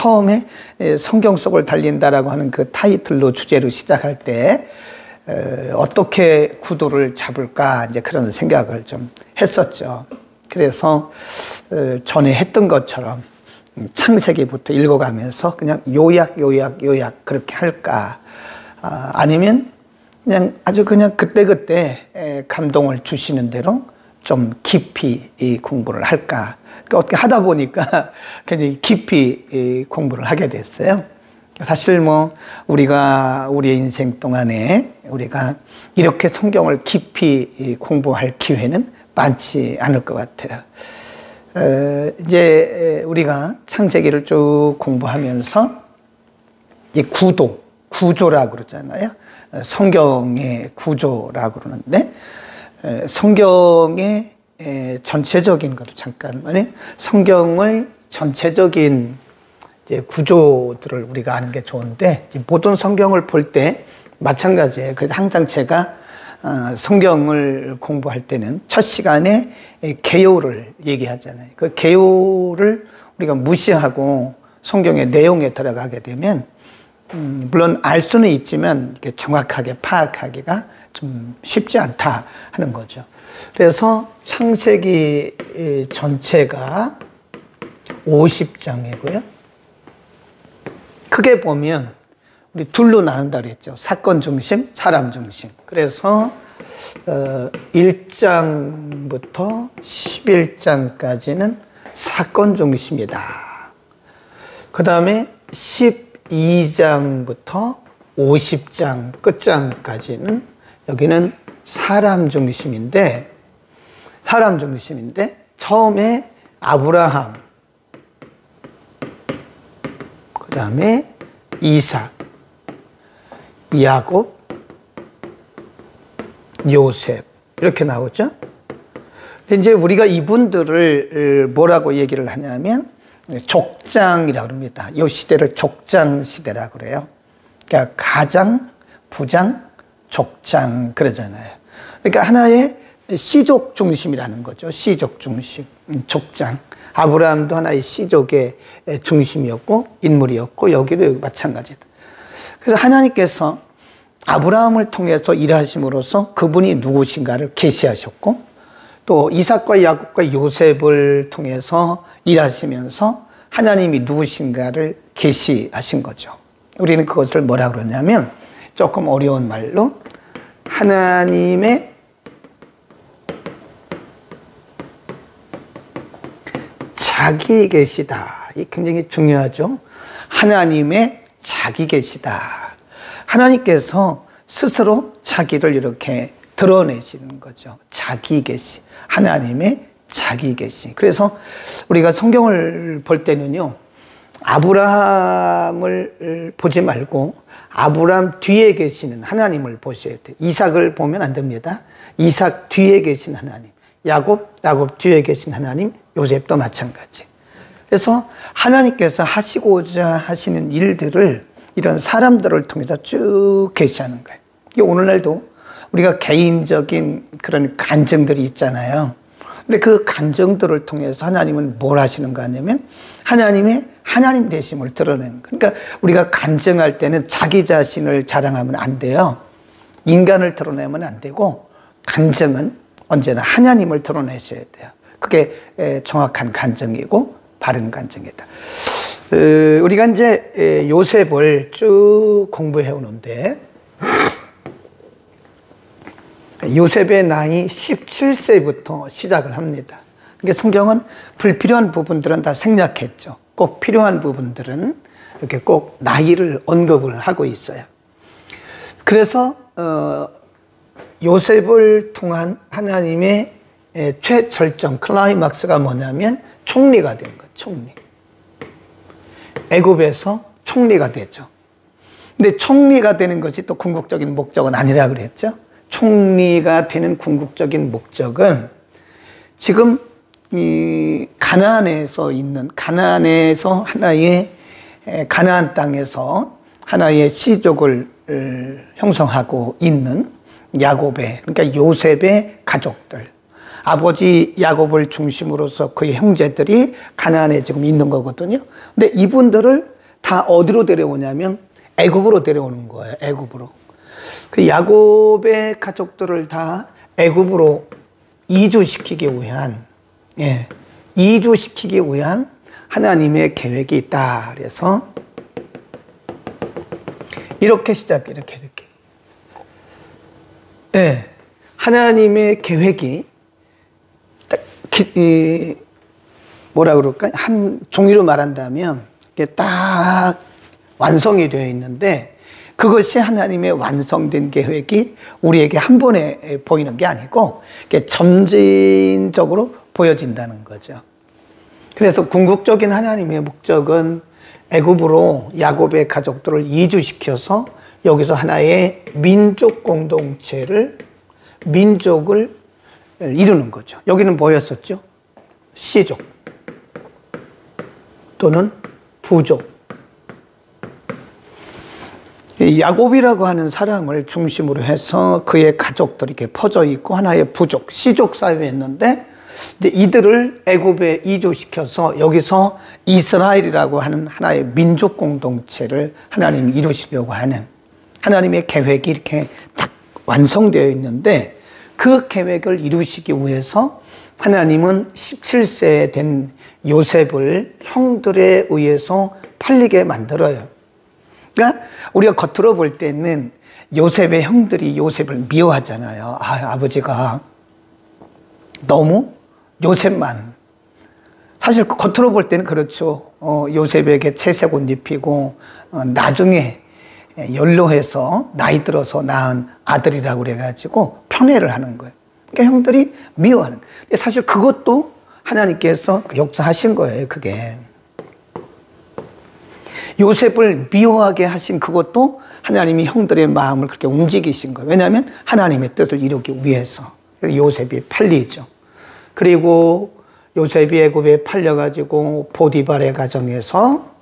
처음에 성경 속을 달린다라고 하는 그 타이틀로 주제로 시작할 때 어떻게 구도를 잡을까 이제 그런 생각을 좀 했었죠. 그래서 전에 했던 것처럼 창세기부터 읽어가면서 그냥 요약 그렇게 할까, 아니면 그냥 아주 그냥 그때그때 감동을 주시는 대로 좀 깊이 공부를 할까. 그러니까 어떻게 하다 보니까 굉장히 깊이 공부를 하게 됐어요. 사실 뭐 우리가 우리의 인생 동안에 우리가 이렇게 성경을 깊이 공부할 기회는 많지 않을 것 같아요. 이제 우리가 창세기를 쭉 공부하면서 이 구조라고 그러잖아요. 성경의 구조라고 그러는데, 성경의 전체적인 것도 잠깐만요. 성경의 전체적인 이제 구조들을 우리가 아는 게 좋은데, 모든 성경을 볼 때 마찬가지예요. 그래서 항상 제가 성경을 공부할 때는 첫 시간에 개요를 얘기하잖아요. 그 개요를 우리가 무시하고 성경의 내용에 들어가게 되면 물론 알 수는 있지만 정확하게 파악하기가 좀 쉽지 않다 하는 거죠. 그래서 창세기 전체가 50장이고요. 크게 보면 우리 둘로 나눈다 그랬죠. 사건 중심, 사람 중심. 그래서 1장부터 11장까지는 사건 중심이다. 그 다음에 12장부터 50장 끝장까지는 여기는 사람 중심인데 처음에 아브라함, 그 다음에 이삭, 야곱, 요셉 이렇게 나오죠. 이제 우리가 이분들을 뭐라고 얘기를 하냐면 족장이라고 합니다. 이 시대를 족장 시대라고 그래요. 그러니까 가장, 부장, 족장 그러잖아요. 그러니까 하나의 씨족 중심이라는 거죠. 씨족 중심, 족장. 아브라함도 하나의 씨족의 중심이었고 인물이었고 여기도 마찬가지다. 그래서 하나님께서 아브라함을 통해서 일하심으로써 그분이 누구신가를 계시하셨고, 또 이삭과 야곱과 요셉을 통해서 일하시면서 하나님이 누구신가를 계시하신 거죠. 우리는 그것을 뭐라 그러냐면 조금 어려운 말로 하나님의 자기 계시다. 이 굉장히 중요하죠. 하나님의 자기 계시다. 하나님께서 스스로 자기를 이렇게 드러내시는 거죠. 자기 계시. 하나님의 자기 계시. 그래서 우리가 성경을 볼 때는요, 아브라함을 보지 말고 아브라함 뒤에 계시는 하나님을 보셔야 돼요. 이삭을 보면 안 됩니다. 이삭 뒤에 계신 하나님. 야곱 뒤에 계신 하나님. 요셉도 마찬가지. 그래서 하나님께서 하시고자 하시는 일들을 이런 사람들을 통해서 쭉 계시하는 거예요. 오늘날도 우리가 개인적인 그런 간증들이 있잖아요. 근데 그 간증들을 통해서 하나님은 뭘 하시는가 하냐면 하나님의 하나님 되심을 드러내는 거예요. 그러니까 우리가 간증할 때는 자기 자신을 자랑하면 안 돼요. 인간을 드러내면 안 되고, 간증은 언제나 하나님을 드러내셔야 돼요. 그게 정확한 간증이고 바른 간증이다. 우리가 이제 요셉을 쭉 공부해 오는데, 요셉의 나이 17세부터 시작을 합니다. 그러니까 성경은 불필요한 부분들은 다 생략했죠. 꼭 필요한 부분들은 이렇게 꼭 나이를 언급을 하고 있어요. 그래서 요셉을 통한 하나님의 최절정 클라이막스가 뭐냐면 총리가 된 거예요. 총리. 애굽에서 총리가 되죠. 근데 총리가 되는 것이 또 궁극적인 목적은 아니라 그랬죠. 총리가 되는 궁극적인 목적은 지금 이 가나안에서 하나의 가나안 땅에서 하나의 씨족을 형성하고 있는 야곱의, 그러니까 요셉의 가족들, 아버지 야곱을 중심으로서 그의 형제들이 가나안에 지금 있는 거거든요. 근데 이분들을 다 어디로 데려오냐면 애굽으로 데려오는 거예요. 애굽으로. 그 야곱의 가족들을 다 애굽으로 이주시키기 위한, 예, 이주시키기 위한 하나님의 계획이 있다. 그래서 이렇게 시작해, 이렇게. 예, 하나님의 계획이 뭐라 그럴까? 한 종이로 말한다면 이게 딱 완성이 되어 있는데 그것이 하나님의 완성된 계획이 우리에게 한 번에 보이는 게 아니고 이게 점진적으로 보여진다는 거죠. 그래서 궁극적인 하나님의 목적은 애굽으로 야곱의 가족들을 이주시켜서 여기서 하나의 민족을 이루는 거죠. 여기는 뭐였었죠? 씨족 또는 부족. 야곱이라고 하는 사람을 중심으로 해서 그의 가족들이 이렇게 퍼져 있고 하나의 부족, 씨족 사회였는데 이들을 애굽에 이주시켜서 여기서 이스라엘이라고 하는 하나의 민족 공동체를 하나님이 이루시려고 하는 하나님의 계획이 이렇게 딱 완성되어 있는데 그 계획을 이루시기 위해서 하나님은 17세 된 요셉을 형들에 의해서 팔리게 만들어요. 그러니까 우리가 겉으로 볼 때는 요셉의 형들이 요셉을 미워하잖아요. 아버지가 너무 요셉만. 사실 겉으로 볼 때는 그렇죠. 요셉에게 채색 옷 입히고 나중에 연로해서 나이 들어서 낳은 아들이라고 그래가지고 편애를 하는 거예요. 그러니까 형들이 미워하는 거예요. 사실 그것도 하나님께서 역사하신 거예요. 그게 요셉을 미워하게 하신 그것도 하나님이 형들의 마음을 그렇게 움직이신 거예요. 왜냐하면 하나님의 뜻을 이루기 위해서. 요셉이 팔리죠. 그리고 요셉이 애굽에 팔려가지고 보디발의 가정에서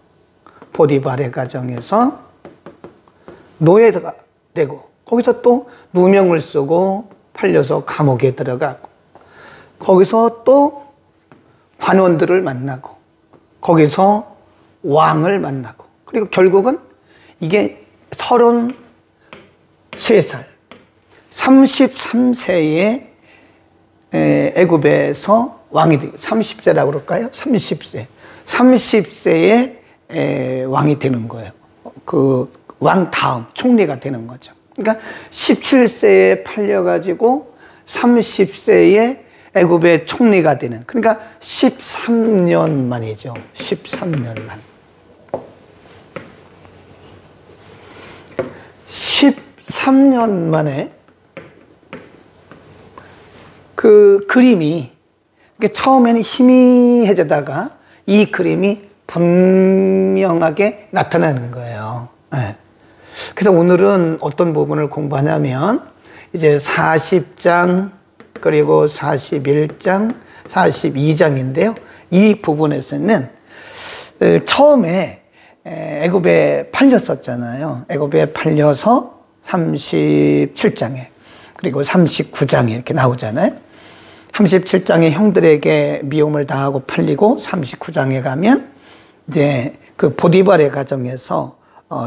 노예가 되고 거기서 또 누명을 쓰고 팔려서 감옥에 들어가고 거기서 또 관원들을 만나고 거기서 왕을 만나고 그리고 결국은 이게 33살 33세에 애굽에서 왕이 되고 30세라고 그럴까요? 30세에 왕이 되는 거예요. 그 왕 다음 총리가 되는 거죠. 그러니까 17세에 팔려가지고 30세에 애굽의 총리가 되는, 그러니까 13년 만이죠. 13년 만. 13년 만에 그 그림이 처음에는 희미해지다가 이 그림이 분명하게 나타나는 거예요. 네. 그래서 오늘은 어떤 부분을 공부하냐면 이제 40장 그리고 41장, 42장인데요. 이 부분에서는 처음에 애굽에 팔렸었잖아요. 애굽에 팔려서 37장에 그리고 39장에 이렇게 나오잖아요. 37장에 형들에게 미움을 당하고 팔리고 39장에 가면 이제 그 보디발의 가정에서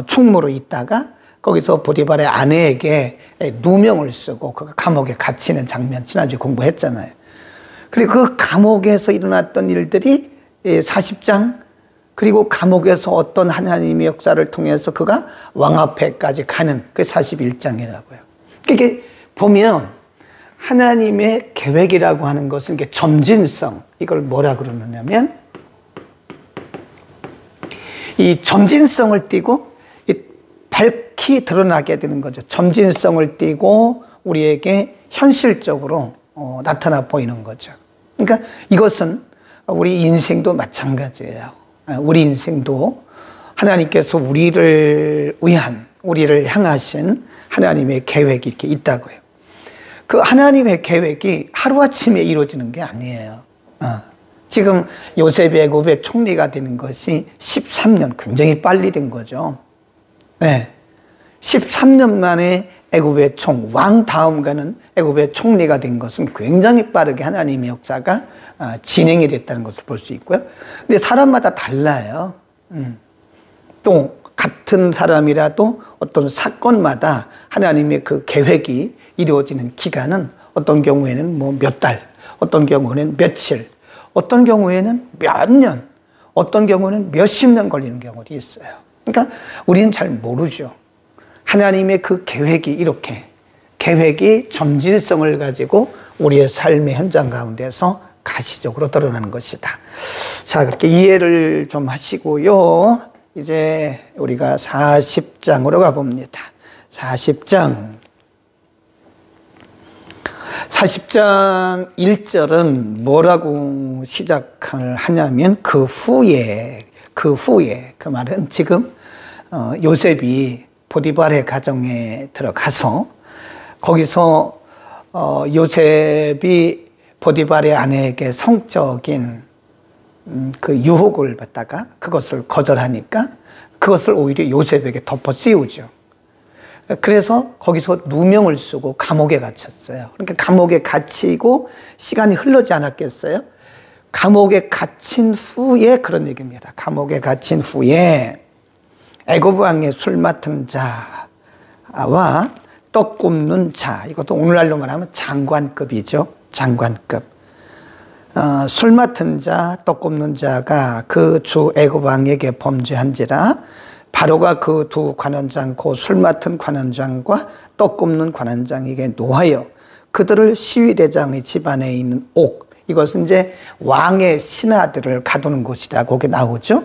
총무로 있다가 거기서 보디발의 아내에게 누명을 쓰고 그 감옥에 갇히는 장면 지난주에 공부했잖아요. 그리고 그 감옥에서 일어났던 일들이 40장 그리고 감옥에서 어떤 하나님의 역사를 통해서 그가 왕 앞에까지 가는 그 41장이라고요. 이게 보면 하나님의 계획이라고 하는 것은 이게 점진성, 이걸 뭐라 그러느냐면 이 점진성을 띠고 밝히 드러나게 되는 거죠. 점진성을 띠고 우리에게 현실적으로 나타나 보이는 거죠. 그러니까 이것은 우리 인생도 마찬가지예요. 우리 인생도 하나님께서 우리를 위한, 우리를 향하신 하나님의 계획이 이렇게 있다고요. 그 하나님의 계획이 하루아침에 이루어지는 게 아니에요. 지금 요셉이 애굽의 총리가 되는 것이 13년, 굉장히 빨리 된 거죠. 네. 13년 만에 애굽의 왕 다음 가는 애굽의 총리가 된 것은 굉장히 빠르게 하나님의 역사가 진행이 됐다는 것을 볼 수 있고요. 근데 사람마다 달라요. 또 같은 사람이라도 어떤 사건마다 하나님의 그 계획이 이루어지는 기간은 어떤 경우에는 뭐 몇 달, 어떤 경우에는 며칠, 어떤 경우에는 몇 년, 어떤 경우는 몇십 년 걸리는 경우도 있어요. 그러니까 우리는 잘 모르죠. 하나님의 그 계획이 이렇게, 계획이 점진성을 가지고 우리의 삶의 현장 가운데서 가시적으로 드러나는 것이다. 자, 그렇게 이해를 좀 하시고요. 이제 우리가 40장으로 가봅니다. 40장 1절은 뭐라고 시작을 하냐면 그 후에 그 말은 지금 요셉이 보디발의 가정에 들어가서 거기서 요셉이 보디발의 아내에게 성적인 그 유혹을 받다가 그것을 거절하니까 그것을 오히려 요셉에게 덮어 씌우죠. 그래서 거기서 누명을 쓰고 감옥에 갇혔어요. 그러니까 감옥에 갇히고 시간이 흐르지 않았겠어요? 감옥에 갇힌 후에 그런 얘기입니다. 감옥에 갇힌 후에 애굽 왕의 술 맡은 자와 떡 굽는 자, 이것도 오늘날로 말하면 장관급이죠. 장관급. 술 맡은 자, 떡 굽는 자가 그 주 애굽 왕에게 범죄한지라 바로가 그 두 관원장, 그 술 맡은 관원장과 떡 굽는 관원장에게 노하여 그들을 시위대장의 집안에 있는 옥, 이것은 이제 왕의 신하들을 가두는 곳이다. 거기 나오죠.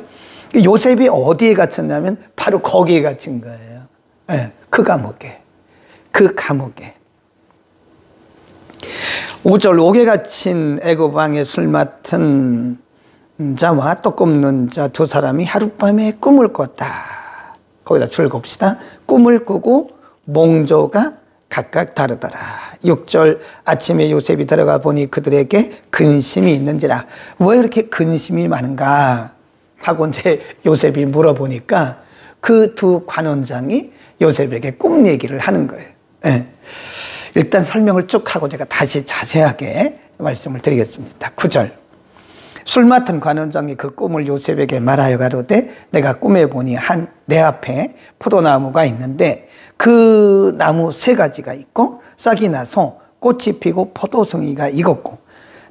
요셉이 어디에 갇혔냐면 바로 거기에 갇힌 거예요. 네, 그 감옥에. 그 감옥에. 5절 옥에 갇힌 애굽 왕의 술 맡은 자와 떡 굽는 자 두 사람이 하룻밤에 꿈을 꿨다. 거기다 줄 곱시다. 꿈을 꾸고 몽조가 각각 다르더라. 6절 아침에 요셉이 들어가 보니 그들에게 근심이 있는지라. 왜 이렇게 근심이 많은가 하고 이제 요셉이 물어보니까 그 두 관원장이 요셉에게 꿈 얘기를 하는 거예요. 네. 일단 설명을 쭉 하고 제가 다시 자세하게 말씀을 드리겠습니다. 9절 술 맡은 관원장이 그 꿈을 요셉에게 말하여 가로되 내가 꿈에 보니 내 앞에 포도나무가 있는데 그 나무 3가지가 있고 싹이 나서 꽃이 피고 포도송이가 익었고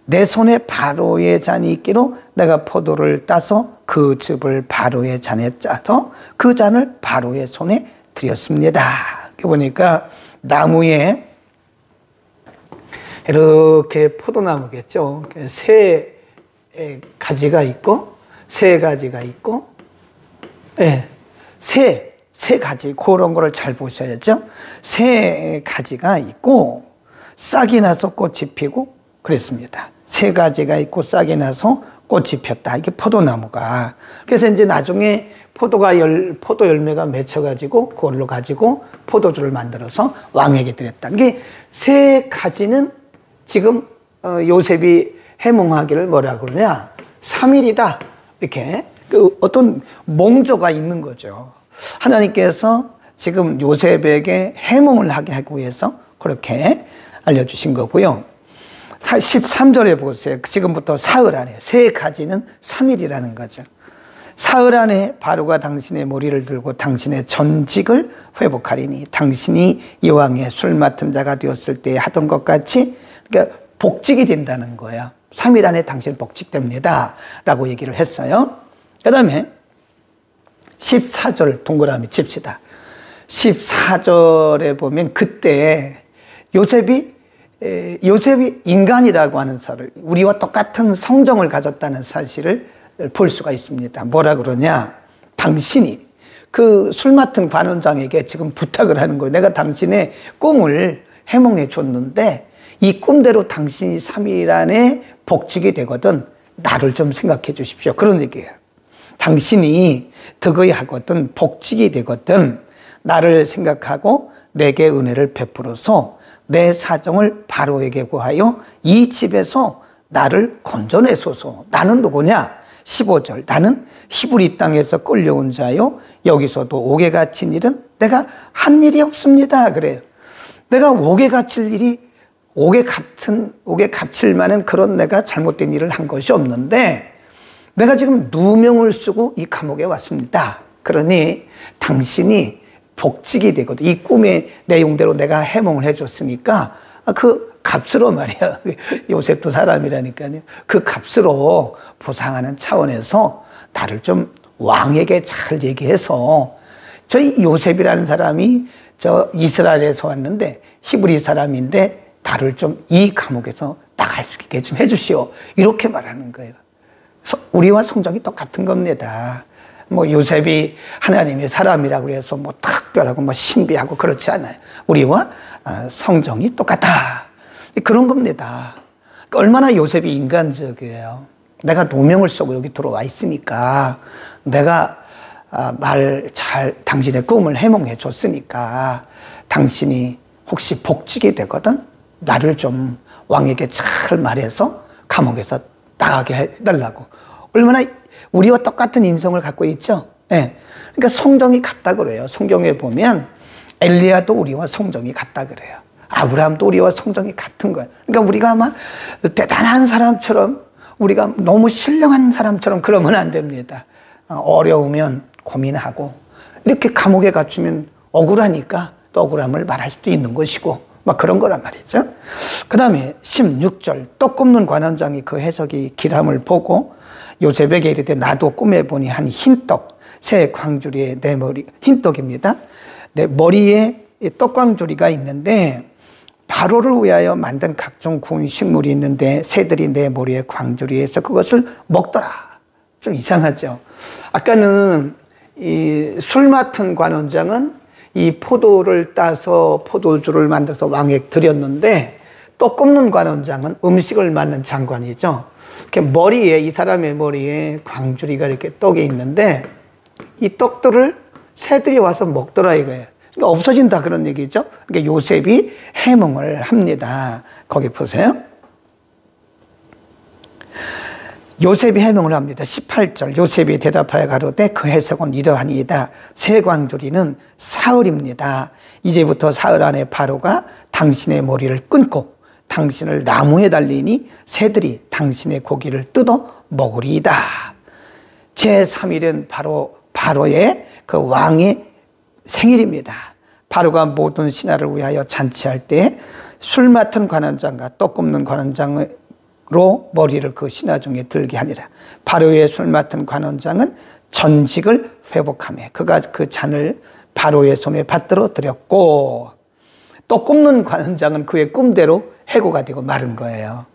내 손에 바로의 잔이 있기로 내가 포도를 따서 그 즙을 바로의 잔에 짜서 그 잔을 바로의 손에 드렸습니다. 이렇게 보니까 나무에 이렇게 포도나무겠죠. 3가지가 있고 3가지가 있고 세 가지, 그런 거를 잘 보셔야죠. 3가지가 있고 싹이 나서 꽃이 피고 그랬습니다. 3가지가 있고 싹이 나서 꽃이 폈다. 이게 포도나무가. 그래서 이제 나중에 포도 열매가 맺혀가지고 그걸로 가지고 포도주를 만들어서 왕에게 드렸다. 이게 3가지는 지금 요셉이 해몽하기를 뭐라 그러냐? 3일이다. 이렇게 어떤 몽조가 있는 거죠. 하나님께서 지금 요셉에게 해몽을 하게 하기 위해서 그렇게 알려주신 거고요. 13절에 보세요. 지금부터 사흘 안에 3가지는 3일이라는 거죠. 사흘 안에 바로가 당신의 머리를 들고 당신의 전직을 회복하리니 당신이 이왕의 술 맡은 자가 되었을 때 하던 것 같이, 그러니까 복직이 된다는 거야. 3일 안에 당신 복직됩니다 라고 얘기를 했어요. 그 다음에 14절 동그라미 칩시다. 14절에 보면 그때 요셉이 인간이라고 하는 사실, 우리와 똑같은 성정을 가졌다는 사실을 볼 수가 있습니다. 뭐라 그러냐? 당신이 그 술 맡은 관원장에게 지금 부탁을 하는 거예요. 내가 당신의 꿈을 해몽해 줬는데 이 꿈대로 당신이 3일 안에 복직이 되거든 나를 좀 생각해 주십시오. 그런 얘기예요. 당신이 득의 하거든 복직이 되거든 나를 생각하고 내게 은혜를 베풀어서 내 사정을 바로에게 구하여 이 집에서 나를 건져내소서. 나는 누구냐? 15절 나는 히브리 땅에서 끌려온 자요 여기서도 옥에 갇힌 일은 내가 한 일이 없습니다. 그래요. 내가 옥에 갇힐 일이 옥에 갇힐 만한 그런 내가 잘못된 일을 한 것이 없는데 내가 지금 누명을 쓰고 이 감옥에 왔습니다. 그러니 당신이 복직이 되거든. 이 꿈의 내용대로 내가 해몽을 해줬으니까 그 값으로 말이야. 요셉도 사람이라니까요. 그 값으로 보상하는 차원에서 나를 좀 왕에게 잘 얘기해서 저희 요셉이라는 사람이 저 이스라엘에서 왔는데 히브리 사람인데 나를 좀 이 감옥에서 나갈 수 있게 좀 해주시오. 이렇게 말하는 거예요. 우리와 성정이 똑같은 겁니다. 뭐 요셉이 하나님의 사람이라고 해서 뭐 특별하고 뭐 신비하고 그렇지 않아요. 우리와 성정이 똑같다. 그런 겁니다. 얼마나 요셉이 인간적이에요. 내가 노명을 쓰고 여기 들어와 있으니까 내가 당신의 꿈을 해몽해 줬으니까 당신이 혹시 복직이 되거든 나를 좀 왕에게 잘 말해서 감옥에서 나가게 해달라고. 얼마나 우리와 똑같은 인성을 갖고 있죠. 네. 그러니까 성정이 같다 그래요. 성경에 보면 엘리야도 우리와 성정이 같다 그래요. 아브라함도 우리와 성정이 같은 거예요. 그러니까 우리가 아마 대단한 사람처럼 우리가 너무 신령한 사람처럼 그러면 안 됩니다. 어려우면 고민하고 이렇게 감옥에 갇히면 억울하니까 또 억울함을 말할 수도 있는 것이고 막 그런 거란 말이죠. 그 다음에 16절 떡 굽는 관원장이 그 해석이 길함을 보고 요셉에게 이르되 나도 꿈에 보니 한 흰떡 새 광주리에 내 머리 흰떡입니다. 내 머리에 떡광주리가 있는데 바로를 위하여 만든 각종 구운 식물이 있는데 새들이 내 머리에 광주리에서 그것을 먹더라. 좀 이상하죠. 아까는 이 술 맡은 관원장은 이 포도를 따서 포도주를 만들어서 왕에게 드렸는데 떡 굽는 관원장은 음식을 맡는 장관이죠. 이렇게 머리에 이 사람의 머리에 광주리가 이렇게 떡이 있는데 이 떡들을 새들이 와서 먹더라 이거예요. 그러니까 없어진다 그런 얘기죠. 그러니까 요셉이 해몽을 합니다. 거기 보세요. 요셉이 해명을 합니다. 18절 요셉이 대답하여 가로되 그 해석은 이러하니이다. 새 광주리는 사흘입니다. 이제부터 사흘 안에 바로가 당신의 머리를 끊고 당신을 나무에 달리니 새들이 당신의 고기를 뜯어 먹으리이다. 제3일은 바로의 그 왕의 생일입니다. 바로가 모든 신하를 위하여 잔치할 때 술 맡은 관원장과 떡 굽는 관원장으로 머리를 그 신하 중에 들게 하니라. 바로의 술 맡은 관원장은 전직을 회복하며 그가 그 잔을 바로의 손에 받들어 드렸고 떡 굽는 관원장은 그의 꿈대로 해고가 되고 마른 거예요.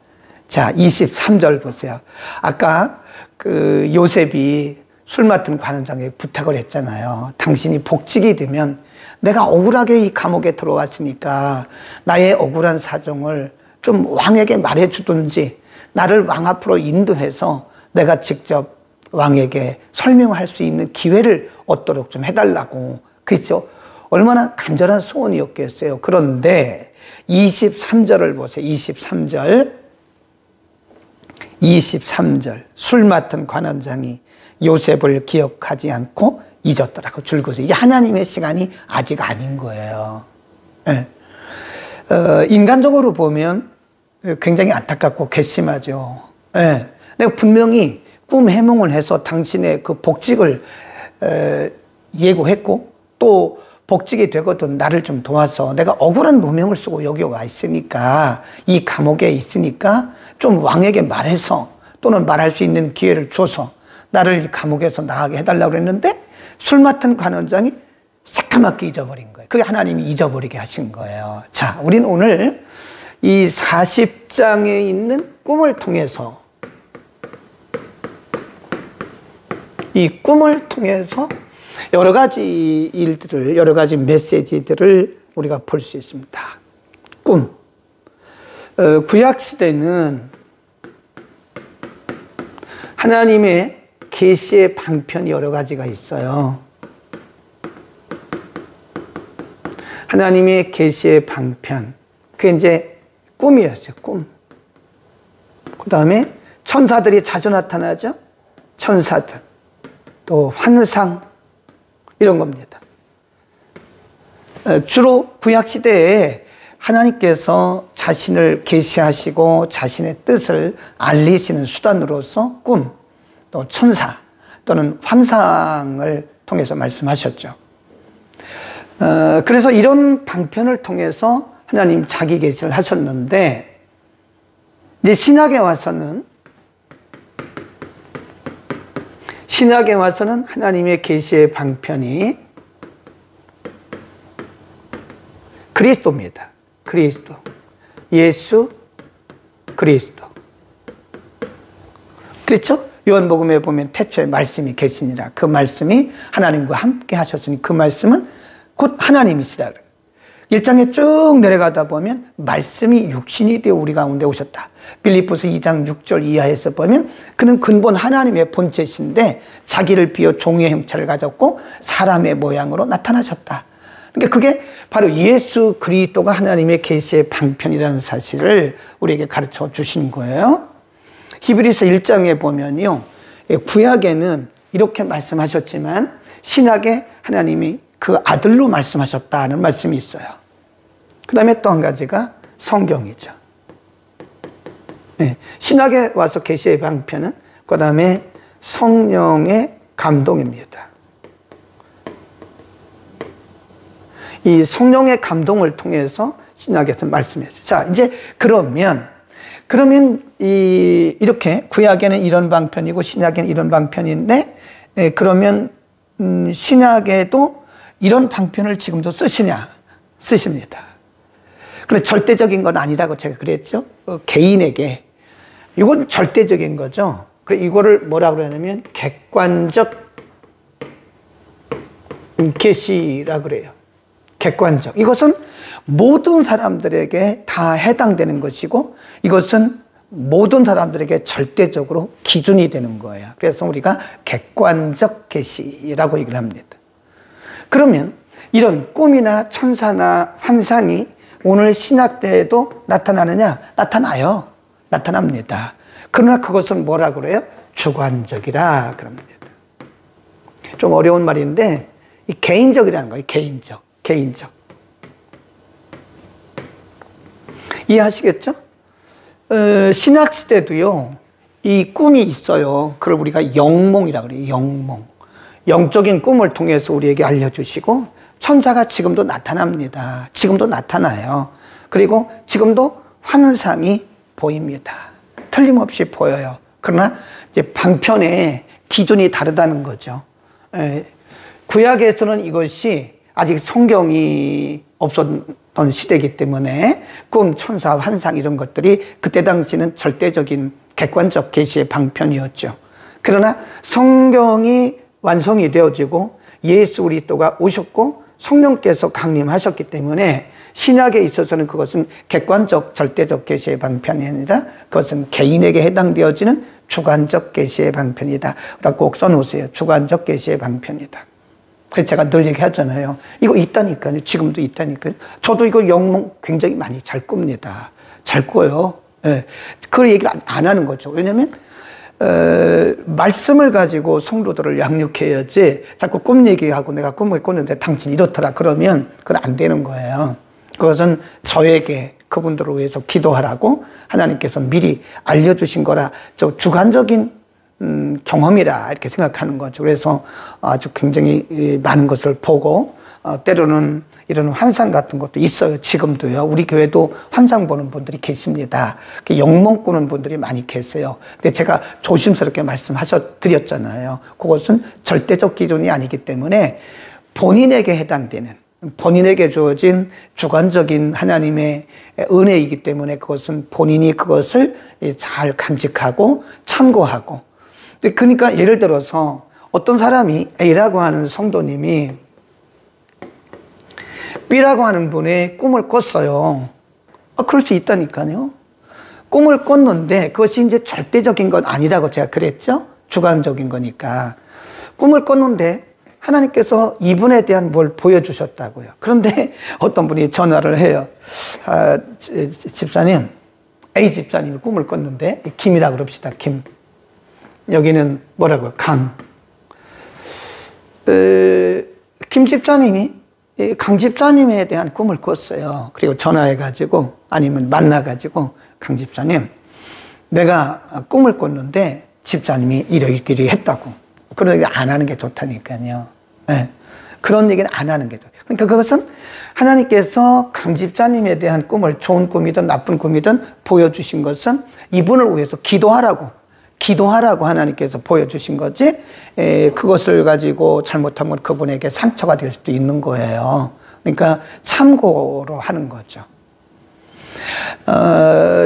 자, 23절 보세요. 아까 그 요셉이 술 맡은 관원장에게 부탁을 했잖아요. 당신이 복직이 되면 내가 억울하게 이 감옥에 들어왔으니까 나의 억울한 사정을 좀 왕에게 말해주든지 나를 왕 앞으로 인도해서 내가 직접 왕에게 설명할 수 있는 기회를 얻도록 좀 해달라고. 그렇죠? 얼마나 간절한 소원이었겠어요. 그런데 23절을 보세요. 23절 술 맡은 관원장이 요셉을 기억하지 않고 잊었더라고. 줄거서 이게 하나님의 시간이 아직 아닌 거예요. 네. 인간적으로 보면 굉장히 안타깝고 괘씸하죠. 네. 내가 분명히 꿈 해몽을 해서 당신의 그 복직을 예고했고 또 복직이 되거든 나를 좀 도와서 내가 억울한 누명을 쓰고 여기 와 있으니까 이 감옥에 있으니까 좀 왕에게 말해서 또는 말할 수 있는 기회를 줘서 나를 이 감옥에서 나가게 해달라고 그랬는데 술 맡은 관원장이 새까맣게 잊어버린 거예요. 그게 하나님이 잊어버리게 하신 거예요. 자, 우리는 오늘 이 40장에 있는 꿈을 통해서 이 꿈을 통해서 여러 가지 일들을, 여러 가지 메시지들을 우리가 볼 수 있습니다. 꿈. 구약시대는 하나님의 계시의 방편이 여러 가지가 있어요. 하나님의 계시의 방편. 그게 이제 꿈이었어요, 꿈. 그 다음에 천사들이 자주 나타나죠? 천사들. 또 환상. 이런 겁니다. 주로 구약시대에 하나님께서 자신을 계시하시고 자신의 뜻을 알리시는 수단으로서 꿈, 또 천사 또는 환상을 통해서 말씀하셨죠. 그래서 이런 방편을 통해서 하나님 자기 계시를 하셨는데, 이제 신약에 와서는 하나님의 계시의 방편이 그리스도입니다. 그리스도. 예수 그리스도. 그렇죠? 요한복음에 보면 태초에 말씀이 계시니라. 그 말씀이 하나님과 함께 하셨으니 그 말씀은 곧 하나님이시다. 1장에 쭉 내려가다 보면 말씀이 육신이 되어 우리 가운데 오셨다. 빌립보서 2장 6절 이하에서 보면 그는 근본 하나님의 본체신데 자기를 비워 종의 형체를 가졌고 사람의 모양으로 나타나셨다. 그러니까 그게 바로 예수 그리스도가 하나님의 계시의 방편이라는 사실을 우리에게 가르쳐 주신 거예요. 히브리서 1장에 보면요, 구약에는 이렇게 말씀하셨지만 신약에 하나님이 그 아들로 말씀하셨다는 말씀이 있어요. 그 다음에 또 한 가지가 성경이죠. 네, 신약에 와서 계시의 방편은 그 다음에 성령의 감동입니다. 이 성령의 감동을 통해서 신약에서 말씀했어요. 자, 이제 그러면 이렇게 구약에는 이런 방편이고 신약에는 이런 방편인데, 그러면 신약에도 이런 방편을 지금도 쓰시냐? 쓰십니다. 그런데 절대적인 건 아니라고 제가 그랬죠. 개인에게 이건 절대적인 거죠. 그래서 이거를 뭐라고 그러냐면 객관적 계시라고 그래요. 객관적. 이것은 모든 사람들에게 다 해당되는 것이고 이것은 모든 사람들에게 절대적으로 기준이 되는 거예요. 그래서 우리가 객관적 계시라고 얘기를 합니다. 그러면 이런 꿈이나 천사나 환상이 오늘 신약 때에도 나타나느냐? 나타나요. 나타납니다. 그러나 그것은 뭐라고 그래요? 주관적이라 그럽니다. 좀 어려운 말인데 이 개인적이라는 거예요. 개인적. 이해하시겠죠? 신약 시대도요, 이 꿈이 있어요. 그걸 우리가 영몽이라고 그래요. 영몽. 영적인 꿈을 통해서 우리에게 알려주시고 천사가 지금도 나타납니다. 지금도 나타나요. 그리고 지금도 환상이 보입니다. 틀림없이 보여요. 그러나 이제 방편의 기준이 다르다는 거죠. 구약에서는 이것이 아직 성경이 없었던 시대이기 때문에 꿈, 천사, 환상 이런 것들이 그때 당시는 절대적인 객관적 계시의 방편이었죠. 그러나 성경이 완성이 되어지고 예수 그리스도가 오셨고 성령께서 강림하셨기 때문에 신약에 있어서는 그것은 객관적 절대적 계시의 방편이 아니라 그것은 개인에게 해당되어지는 주관적 계시의 방편이다. 그러니까 꼭 써놓으세요. 주관적 계시의 방편이다. 그래서 제가 늘 얘기하잖아요. 이거 있다니까요. 지금도 있다니까요. 저도 이거 영몽 굉장히 많이 잘 꿉니다. 잘 꿔요. 네. 그 얘기를 안 하는 거죠. 왜냐하면 말씀을 가지고 성도들을 양육해야지 자꾸 꿈 얘기하고 내가 꿈을 꿨는데 당신 이렇더라 그러면 그건 안 되는 거예요. 그것은 저에게 그분들을 위해서 기도하라고 하나님께서 미리 알려주신 거라 저 주관적인 경험이라 이렇게 생각하는 거죠. 그래서 아주 굉장히 많은 것을 보고 때로는 이런 환상 같은 것도 있어요. 지금도요. 우리 교회도 환상 보는 분들이 계십니다. 영몽 꾸는 분들이 많이 계세요. 근데 제가 조심스럽게 드렸잖아요. 그것은 절대적 기준이 아니기 때문에 본인에게 해당되는, 본인에게 주어진 주관적인 하나님의 은혜이기 때문에 그것은 본인이 그것을 잘 간직하고 참고하고. 그러니까 예를 들어서 어떤 사람이 A라고 하는 성도님이 B라고 하는 분의 꿈을 꿨어요. 그럴 수 있다니까요. 꿈을 꿨는데 그것이 이제 절대적인 건 아니라고 제가 그랬죠. 주관적인 거니까. 꿈을 꿨는데 하나님께서 이분에 대한 뭘 보여주셨다고요. 그런데 어떤 분이 전화를 해요. 집사님, A 집사님이 꿈을 꿨는데 김이라고 그럽시다. 김. 여기는 뭐라고요? 강. 김 집사님이 강 집사님에 대한 꿈을 꿨어요. 그리고 전화해가지고 아니면 만나가지고 강 집사님, 내가 꿈을 꿨는데 집사님이 이러이러이 했다고. 그러니까 안 하는 게 좋다니까요. 예. 그런 얘기는 안 하는 게 좋아요. 그러니까 그것은 하나님께서 강 집사님에 대한 꿈을 좋은 꿈이든 나쁜 꿈이든 보여주신 것은 이분을 위해서 기도하라고 하나님께서 보여주신 거지, 그것을 가지고 잘못하면 그분에게 상처가 될 수도 있는 거예요. 그러니까 참고로 하는 거죠.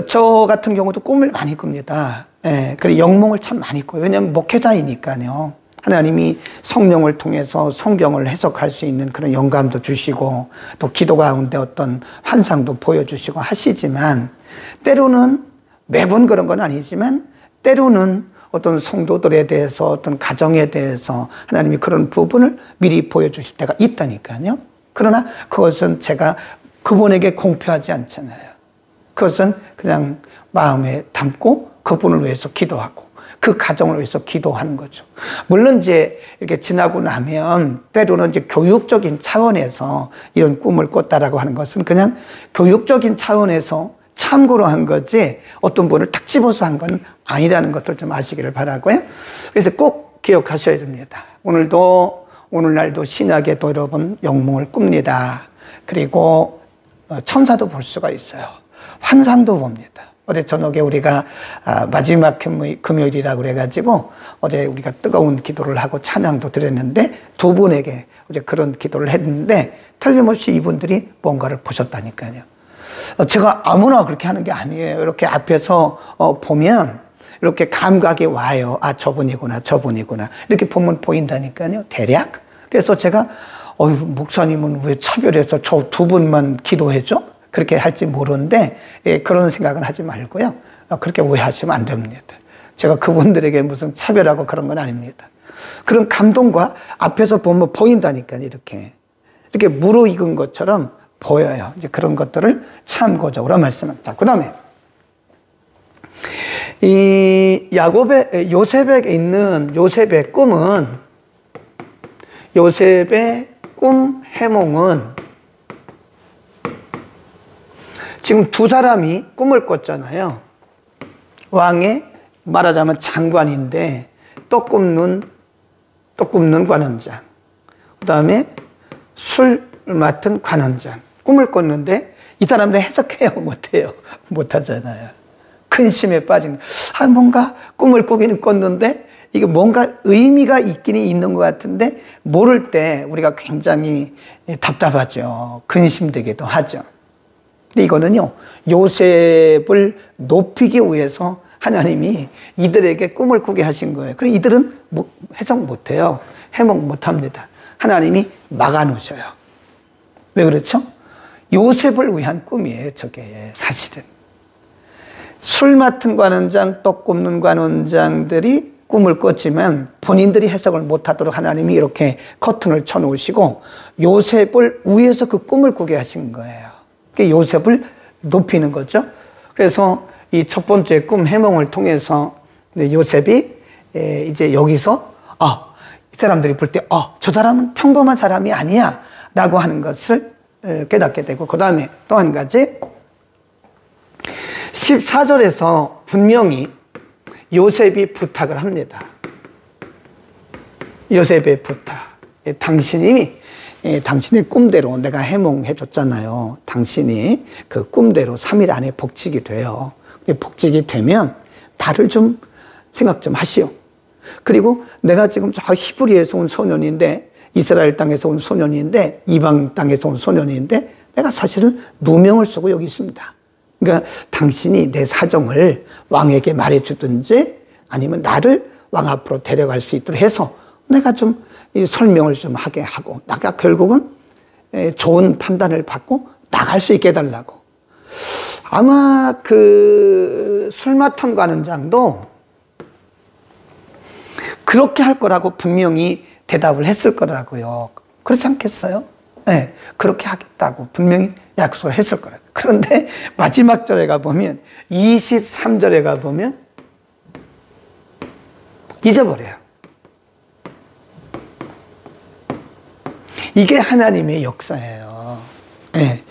저 같은 경우도 꿈을 많이 꿉니다. 그리고 영몽을 참 많이 꿔요. 왜냐하면 목회자이니까요. 하나님이 성령을 통해서 성경을 해석할 수 있는 그런 영감도 주시고 또 기도 가운데 어떤 환상도 보여주시고 하시지만, 때로는 매번 그런 건 아니지만 때로는 어떤 성도들에 대해서 어떤 가정에 대해서 하나님이 그런 부분을 미리 보여주실 때가 있다니까요. 그러나 그것은 제가 그분에게 공표하지 않잖아요. 그것은 그냥 마음에 담고 그분을 위해서 기도하고 그 가정을 위해서 기도하는 거죠. 물론 이제 이렇게 지나고 나면 때로는 이제 교육적인 차원에서 이런 꿈을 꿨다라고 하는 것은 그냥 교육적인 차원에서 참고로 한 거지 어떤 분을 탁 집어서 한 건 아니라는 것을 좀 아시기를 바라고요. 그래서 꼭 기억하셔야 됩니다. 오늘날도 신약에도 여러분 영몽을 꿉니다. 그리고 천사도 볼 수가 있어요. 환상도 봅니다. 어제 저녁에 우리가 마지막 금요일이라고 그래가지고 어제 우리가 뜨거운 기도를 하고 찬양도 드렸는데 두 분에게 어제 그런 기도를 했는데 틀림없이 이분들이 뭔가를 보셨다니까요. 제가 아무나 그렇게 하는 게 아니에요. 이렇게 앞에서 보면 이렇게 감각이 와요. 아, 저분이구나. 이렇게 보면 보인다니까요. 대략. 그래서 제가 목사님은 왜 차별해서 저 두 분만 기도해줘? 그렇게 할지 모르는데 그런 생각은 하지 말고요. 그렇게 오해하시면 안 됩니다. 제가 그분들에게 무슨 차별하고 그런 건 아닙니다. 그런 감동과 앞에서 보면 보인다니까요. 이렇게 무르익은 것처럼 보여요. 이제 그런 것들을 참고적으로 말씀합니다. 그 다음에 이 요셉에게 있는 요셉의 꿈은, 요셉의 꿈 해몽은 지금 두 사람이 꿈을 꿨잖아요. 왕의 말하자면 장관인데 떡 굽는 관원장, 그 다음에 술 맡은 관원장. 꿈을 꿨는데 이 사람들 해석해요? 못해요? 못하잖아요. 근심에 빠진, 뭔가 꿈을 꾸기는 꿨는데 이게 뭔가 의미가 있기는 있는 것 같은데 모를 때 우리가 굉장히 답답하죠. 근심되기도 하죠. 근데 이거는요, 요셉을 높이기 위해서 하나님이 이들에게 꿈을 꾸게 하신 거예요. 그래서 이들은 해석 못해요. 해몽 못합니다. 하나님이 막아놓으셔요. 왜 그렇죠? 요셉을 위한 꿈이에요, 저게 사실은. 술 맡은 관원장, 떡 굽는 관원장들이 꿈을 꿨지만 본인들이 해석을 못하도록 하나님이 이렇게 커튼을 쳐놓으시고 요셉을 위해서 그 꿈을 꾸게 하신 거예요. 요셉을 높이는 거죠. 그래서 이 첫 번째 꿈 해몽을 통해서 요셉이 이제 여기서 이 사람들이 볼 때 저 사람은 평범한 사람이 아니야 라고 하는 것을 깨닫게 되고, 그 다음에 또 한 가지 14절에서 분명히 요셉이 부탁을 합니다. 요셉의 부탁. 당신의 꿈대로 내가 해몽해 줬잖아요. 당신이 그 꿈대로 3일 안에 복직이 돼요. 복직이 되면 나를 좀 생각 좀 하시오. 그리고 내가 지금 저 히브리에서 온 소년인데, 이스라엘 땅에서 온 소년인데, 이방 땅에서 온 소년인데 내가 사실은 누명을 쓰고 여기 있습니다. 그러니까 당신이 내 사정을 왕에게 말해주든지 아니면 나를 왕 앞으로 데려갈 수 있도록 해서 내가 좀 설명을 좀 하게 하고, 내가 결국은 좋은 판단을 받고 나갈 수 있게 해달라고. 아마 그 술 맡은 관원장도 그렇게 할 거라고 분명히 대답을 했을 거라고요. 그렇지 않겠어요? 네, 그렇게 하겠다고 분명히 약속을 했을 거라고. 그런데 마지막 절에 가보면, 23절에 가보면 잊어버려요. 이게 하나님의 역사예요. 네.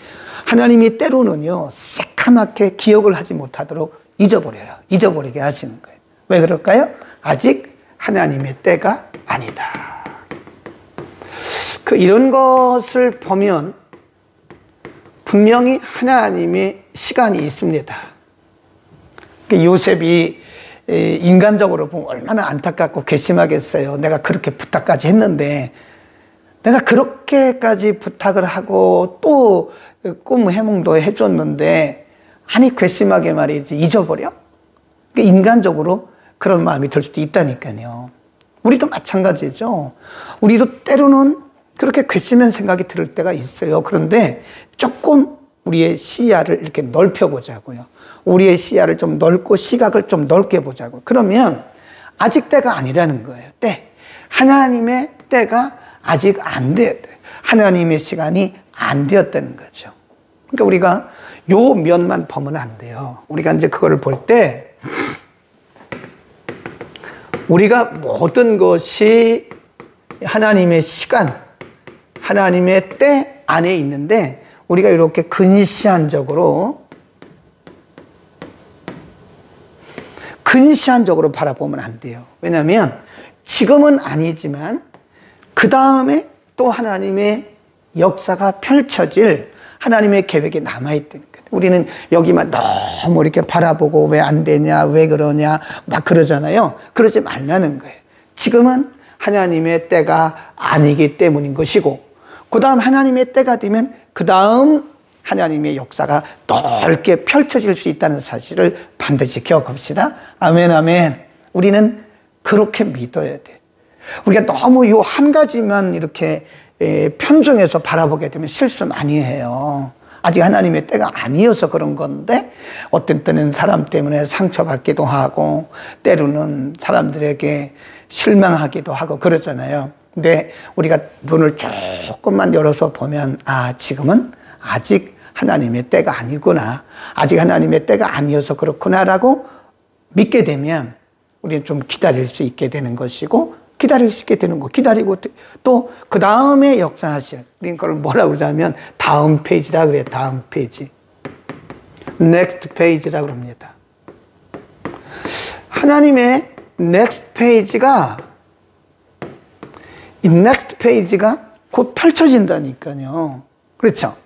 하나님이 때로는요, 새카맣게 기억을 하지 못하도록 잊어버려요. 잊어버리게 하시는 거예요. 왜 그럴까요? 아직 하나님의 때가 아니다. 이런 것을 보면 분명히 하나님의 시간이 있습니다. 요셉이 인간적으로 보면 얼마나 안타깝고 괘씸하겠어요. 내가 그렇게 부탁까지 했는데, 내가 그렇게까지 부탁을 하고 또 꿈 해몽도 해줬는데, 아니 괘씸하게 말이지 잊어버려? 인간적으로 그런 마음이 들 수도 있다니까요. 우리도 마찬가지죠. 우리도 때로는 그렇게 괘씸한 생각이 들 때가 있어요. 그런데 조금 우리의 시야를 이렇게 넓혀보자고요. 우리의 시야를 좀 넓고 시각을 좀 넓게 보자고. 그러면 아직 때가 아니라는 거예요. 때. 하나님의 때가 아직 안 돼. 하나님의 시간이 안 되었다는 거죠. 그러니까 우리가 요 면만 보면 안 돼요. 우리가 이제 그거를 볼 때 우리가 모든 것이 하나님의 시간, 하나님의 때 안에 있는데 우리가 이렇게 근시안적으로 바라보면 안 돼요. 왜냐하면 지금은 아니지만 그 다음에 또 하나님의 역사가 펼쳐질 하나님의 계획이 남아있다는 거예요. 우리는 여기만 너무 이렇게 바라보고 왜 안 되냐, 왜 그러냐 막 그러잖아요. 그러지 말라는 거예요. 지금은 하나님의 때가 아니기 때문인 것이고, 그 다음 하나님의 때가 되면 그 다음 하나님의 역사가 넓게 펼쳐질 수 있다는 사실을 반드시 기억합시다. 아멘, 아멘. 우리는 그렇게 믿어야 돼. 우리가 너무 이 한 가지만 이렇게 편중해서 바라보게 되면 실수 많이 해요. 아직 하나님의 때가 아니어서 그런 건데, 어떤 때는 사람 때문에 상처받기도 하고, 때로는 사람들에게 실망하기도 하고 그러잖아요. 근데 우리가 눈을 조금만 열어서 보면, 아, 지금은 아직 하나님의 때가 아니구나. 아직 하나님의 때가 아니어서 그렇구나라고 믿게 되면 우리는 좀 기다릴 수 있게 되는 것이고, 기다릴 수 있게 되는 거, 기다리고 또 그 다음에 역사하실, 우리는 그걸 뭐라고 그러냐면 다음 페이지라 그래요. 다음 페이지. next page라고 그럽니다. 하나님의 next page가, 이 next page가 곧 펼쳐진다니까요. 그렇죠?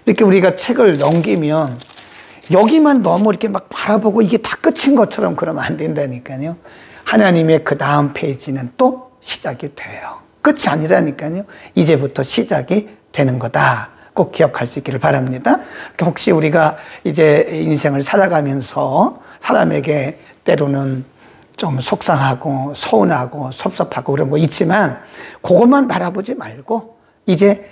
이렇게 우리가 책을 넘기면 여기만 너무 이렇게 막 바라보고 이게 다 끝인 것처럼 그러면 안 된다니까요. 하나님의 그 다음 페이지는 또 시작이 돼요. 끝이 아니라니까요. 이제부터 시작이 되는 거다. 꼭 기억할 수 있기를 바랍니다. 혹시 우리가 이제 인생을 살아가면서 사람에게 때로는 좀 속상하고 서운하고 섭섭하고 그런 거 있지만 그것만 바라보지 말고 이제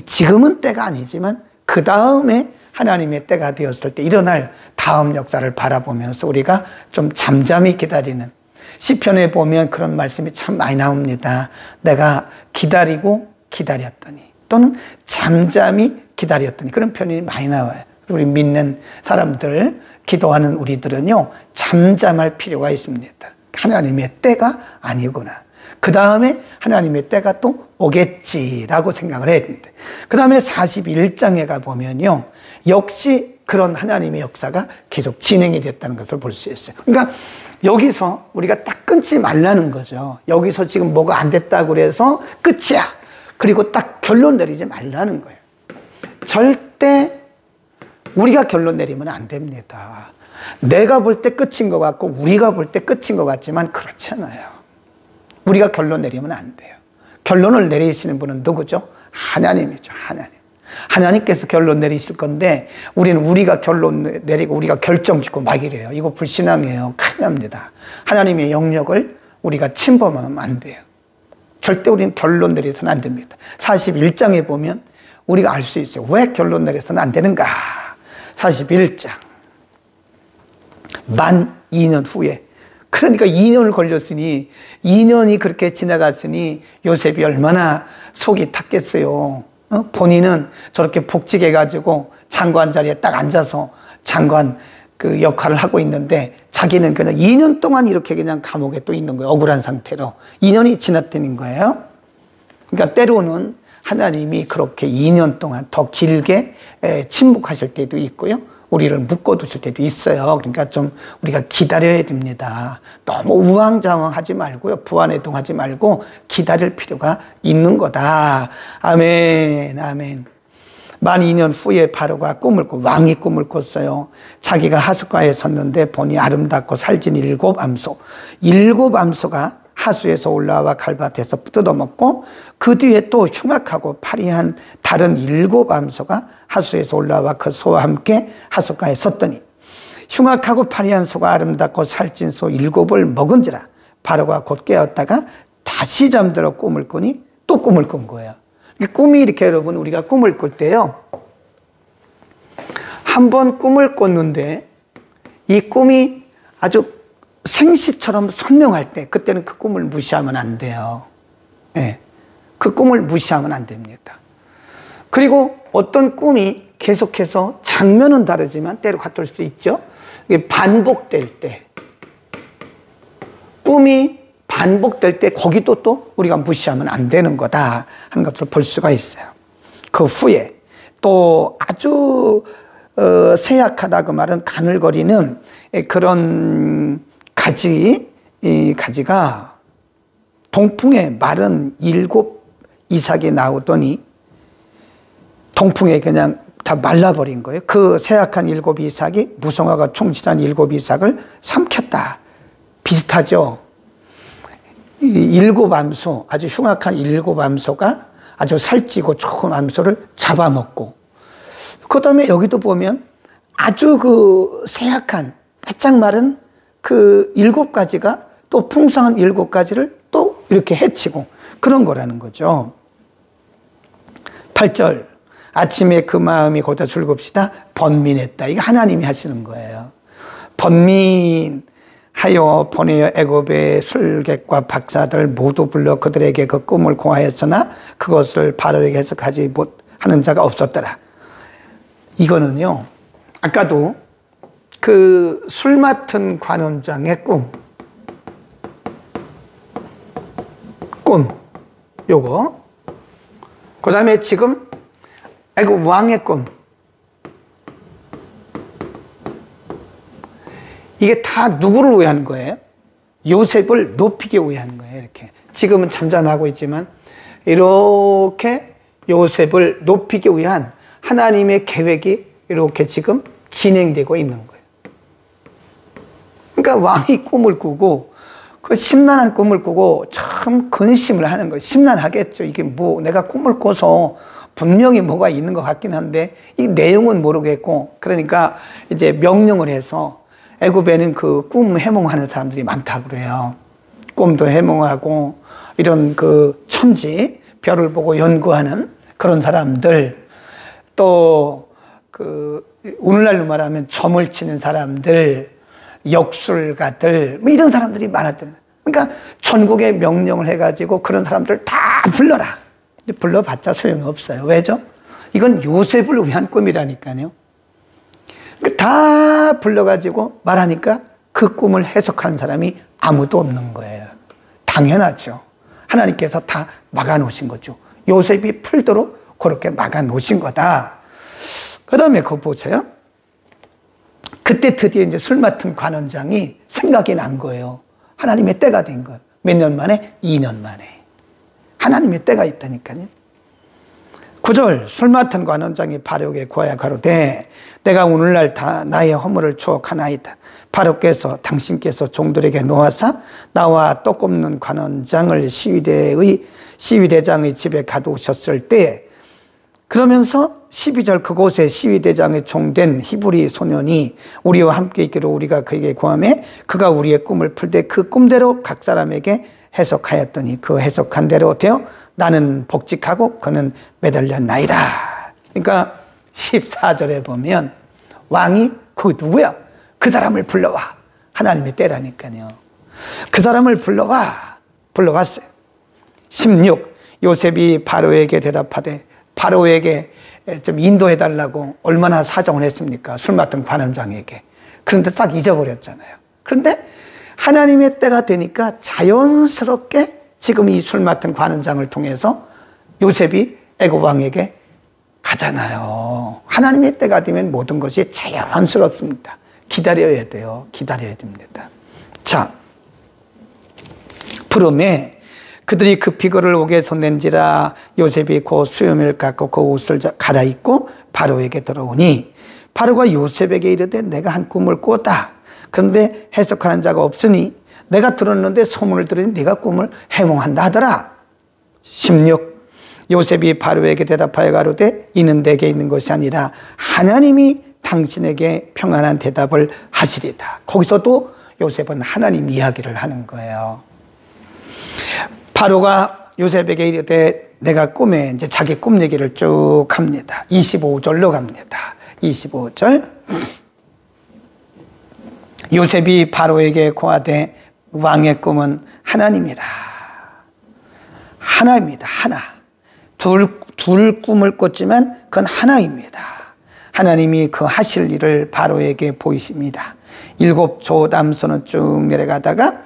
지금은 때가 아니지만 그 다음에 하나님의 때가 되었을 때 일어날 다음 역사를 바라보면서 우리가 좀 잠잠히 기다리는, 시편에 보면 그런 말씀이 참 많이 나옵니다. 내가 기다리고 기다렸더니, 또는 잠잠히 기다렸더니, 그런 표현이 많이 나와요. 우리 믿는 사람들, 기도하는 우리들은요, 잠잠할 필요가 있습니다. 하나님의 때가 아니구나. 그 다음에 하나님의 때가 또 오겠지라고 생각을 해야 됩니다. 그 다음에 41장에 가보면요, 역시 그런 하나님의 역사가 계속 진행이 됐다는 것을 볼 수 있어요. 그러니까 여기서 우리가 딱 끊지 말라는 거죠. 여기서 지금 뭐가 안 됐다고 그래서 끝이야. 그리고 딱 결론 내리지 말라는 거예요. 절대 우리가 결론 내리면 안 됩니다. 내가 볼 때 끝인 것 같고 우리가 볼 때 끝인 것 같지만 그렇잖아요. 우리가 결론 내리면 안 돼요. 결론을 내리시는 분은 누구죠? 하나님이죠. 하나님. 하나님께서 결론 내리실 건데 우리는 우리가 결론 내리고 우리가 결정 짓고 막 이래요. 이거 불신앙이에요. 큰일 납니다. 하나님의 영역을 우리가 침범하면 안 돼요. 절대 우리는 결론 내려서는 안 됩니다. 41장에 보면 우리가 알 수 있어요. 왜 결론 내려서는 안 되는가? 41장. 만 2년 후에. 그러니까 2년을 걸렸으니 2년이 그렇게 지나갔으니 요셉이 얼마나 속이 탔겠어요. 본인은 저렇게 복직해가지고 장관 자리에 딱 앉아서 장관 그 역할을 하고 있는데 자기는 그냥 2년 동안 이렇게 그냥 감옥에 또 있는 거예요. 억울한 상태로. 2년이 지났다는 거예요. 그러니까 때로는 하나님이 그렇게 2년 동안 더 길게 침묵하실 때도 있고요. 우리를 묶어두실 때도 있어요. 그러니까 좀 우리가 기다려야 됩니다. 너무 우왕좌왕하지 말고요. 부안해동하지 말고 기다릴 필요가 있는 거다. 아멘, 아멘. 만 2년 후에 바로가 꿈을 꿨고 왕이 꿈을 꿨어요. 자기가 하숫가에 섰는데 보니 아름답고 살찐 7 암소. 7 암소가 하수에서 올라와 갈밭에서 뜯어먹고 그 뒤에 또 흉악하고 파리한 다른 7 암소가 하수에서 올라와 그 소와 함께 하숫가에 섰더니 흉악하고 파리한 소가 아름답고 살찐 소 7을 먹은지라 바로가 곧 깨었다가 다시 잠들어 꿈을 꾸니 또 꿈을 꾼 거예요. 꿈이 이렇게 여러분 우리가 꿈을 꿀 때요. 한 번 꿈을 꿨는데 이 꿈이 아주 생시처럼 선명할 때 그때는 그 꿈을 무시하면 안 돼요. 네. 그 꿈을 무시하면 안 됩니다. 그리고 어떤 꿈이 계속해서 장면은 다르지만 때로 같을 수도 있죠. 이게 반복될 때 꿈이 반복될 때 거기도 또 우리가 무시하면 안 되는 거다 하는 것을 볼 수가 있어요. 그 후에 또 아주 세약하다 그 말은 가늘거리는 그런 가지, 이 가지가 동풍에 마른 7 이삭이 나오더니 동풍에 그냥 다 말라버린 거예요. 그 세약한 7 이삭이 무성화가 충실한 7 이삭을 삼켰다. 비슷하죠. 7 암소, 아주 흉악한 7 암소가 아주 살찌고 좋은 암소를 잡아먹고, 그 다음에 여기도 보면 아주 그 세약한, 바짝 마른 그 7가지가 또 풍성한 7가지를 또 이렇게 해치고 그런 거라는 거죠. 8절. 아침에 그 마음이 곧다 즐겁시다 번민했다. 이거 하나님이 하시는 거예요. 번민하여 보내어 애굽의 술객과 박사들 모두 불러 그들에게 그 꿈을 고하였으나 그것을 바로에게 해석하지 못하는 자가 없었더라. 이거는요, 아까도 그 술 맡은 관원장의 꿈 요거, 그 다음에 지금 애굽 왕의 꿈, 이게 다 누구를 위한 거예요? 요셉을 높이기 위한 거예요. 이렇게 지금은 잠잠하고 있지만 이렇게 요셉을 높이기 위한 하나님의 계획이 이렇게 지금 진행되고 있는 거예요. 그러니까 왕이 꿈을 꾸고 그 심란한 꿈을 꾸고 참 근심을 하는 거예요. 심란하겠죠. 이게 뭐 내가 꿈을 꿔서 분명히 뭐가 있는 것 같긴 한데 이 내용은 모르겠고, 그러니까 이제 명령을 해서 애굽에는 그 꿈 해몽하는 사람들이 많다고 그래요. 꿈도 해몽하고 이런 그 천지 별을 보고 연구하는 그런 사람들, 또 그 오늘날로 말하면 점을 치는 사람들, 역술가들, 뭐 이런 사람들이 많았던. 그러니까 전국에 명령을 해가지고 그런 사람들 다 불러라. 불러봤자 소용이 없어요. 왜죠? 이건 요셉을 위한 꿈이라니까요. 다 불러가지고 말하니까 그 꿈을 해석하는 사람이 아무도 없는 거예요. 당연하죠. 하나님께서 다 막아놓으신 거죠. 요셉이 풀도록 그렇게 막아놓으신 거다. 그 다음에 그거 보세요. 그때 드디어 이제 술 맡은 관원장이 생각이 난 거예요. 하나님의 때가 된 거예요. 몇 년 만에? 2년 만에. 하나님의 때가 있다니까요. 9절. 술 맡은 관원장이 바로에게 구하여 가로되 내가 오늘날 다 나의 허물을 추억하나이다. 바로께서 당신께서 종들에게 놓아사 나와 떡 굽는 관원장을 시위대장의 집에 가두셨을 때, 그러면서 12절. 그곳에 시위대장의 종된 히브리 소년이 우리와 함께 있기로 우리가 그에게 구하매 그가 우리의 꿈을 풀되 그 꿈대로 각 사람에게 해석하였더니 그 해석한 대로 되어 나는 복직하고 그는 매달렸나이다. 그러니까 14절에 보면 왕이 그 누구야? 그 사람을 불러와. 하나님의 때라니까요. 그 사람을 불러왔어요. 16. 요셉이 바로에게 대답하되, 바로에게 좀 인도해달라고 얼마나 사정을 했습니까? 술 맡은 관원장에게. 그런데 딱 잊어버렸잖아요. 그런데 하나님의 때가 되니까 자연스럽게 지금 이 술 맡은 관원장을 통해서 요셉이 애굽 왕에게 가잖아요. 하나님의 때가 되면 모든 것이 자연스럽습니다. 기다려야 돼요. 기다려야 됩니다. 자, 부름에 그들이 급히 그를 옥에서 낸지라 요셉이 곧 수염을 깎고 그 옷을 갈아입고 바로에게 들어오니 바로가 요셉에게 이르되 내가 한 꿈을 꿨다. 그런데 해석하는 자가 없으니 내가 들었는데 소문을 들으니 네가 꿈을 해몽한다 하더라. 16. 요셉이 바로에게 대답하여 가로되 이는 내게 있는 것이 아니라 하나님이 당신에게 평안한 대답을 하시리다. 거기서도 요셉은 하나님 이야기를 하는 거예요. 바로가 요셉에게 이르되 내가 꿈에 이제 자기 꿈 얘기를 쭉 합니다. 25절로 갑니다. 25절. 요셉이 바로에게 고하되 왕의 꿈은 하나님이라. 하나입니다. 하나. 둘 꿈을 꿨지만 그건 하나입니다. 하나님이 그 하실 일을 바로에게 보이십니다. 7조 남소는 쭉 내려가다가